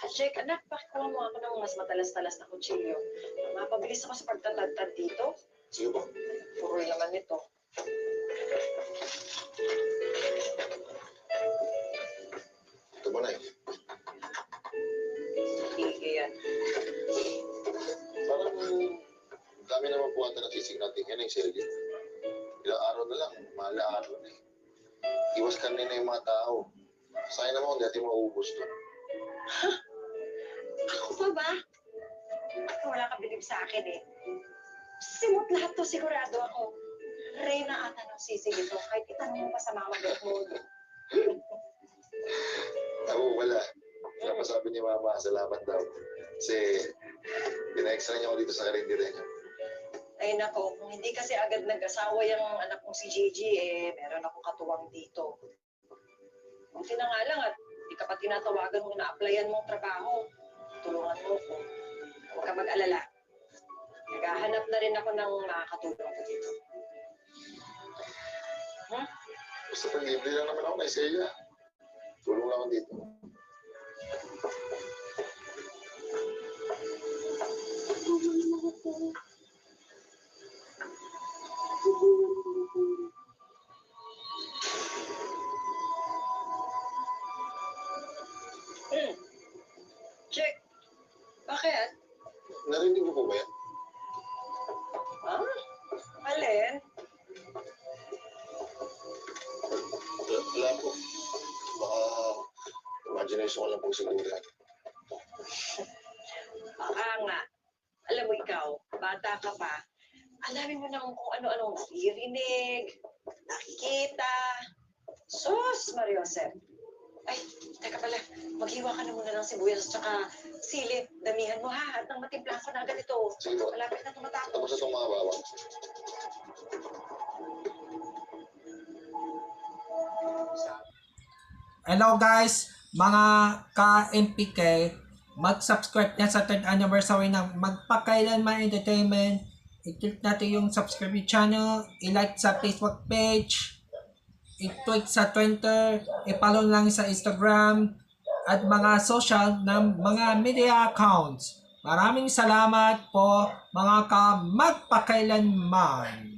Jake, anak, pakikuha mo ako ng mas matalas-talas na kutsilyo. Mapabilis ako sa pagtatagtad dito. Sige po. Puro naman ito. Ito mo na eh. Sige yan. Parang dami naman po ata nagsisig natin yan eh, Sergio. Ilang araw na lang, mahal na araw na eh. Iwas kanina yung mga tao. Sayang naman kung dati maubos to. Ako pa ba? Baka wala ka bilib sa akin eh. Simot lahat to, sigurado ako. Reyna ata ng sisig ito, kahit itanong mo pa sa mama mo. Ako wala. Napasabi ni Mama, salamat daw. Kasi pina-extra niya ako dito sa karindire niya. Ay nako, kung hindi kasi agad nag-asawa yung anak kong si Gigi, eh, meron akong katuwang dito. Buti na nga lang at di ka pa tinatawagan mo na applyan mong trabaho. Tulungan mo ko. Huwag ka mag-alala. Naghahanap na rin ako ng makakatulong ko dito. Basta pag libre lang naman ako na Isaiah. Tulong lang ako dito. Check. Bakit? Narinig mo po ba yan? Alin? Wala po. Baka imagination ko lang po siguro yan. Baka nga. Alam mo ikaw, bata ka pa, alamin mo naman kung ano-anong naririnig, nakikita. Sus, Mariosep. Ay, teka pala, maghiwa ka na muna ng sibuyas at saka sili. Damihan mo ha, at nang matimpla ko na agad ito. Sige po. Malapit na tumatapos. Tapos na itong mga bawang. Hello guys, mga ka-MPK, mag-subscribe na sa 3rd anniversary ng Magpakailanman Entertainment. I-click natin yung subscribe channel, i-like sa Facebook page, i-tweet sa Twitter, i-follow lang sa Instagram, at mga social ng mga media accounts. Maraming salamat po mga ka-magpakailanman.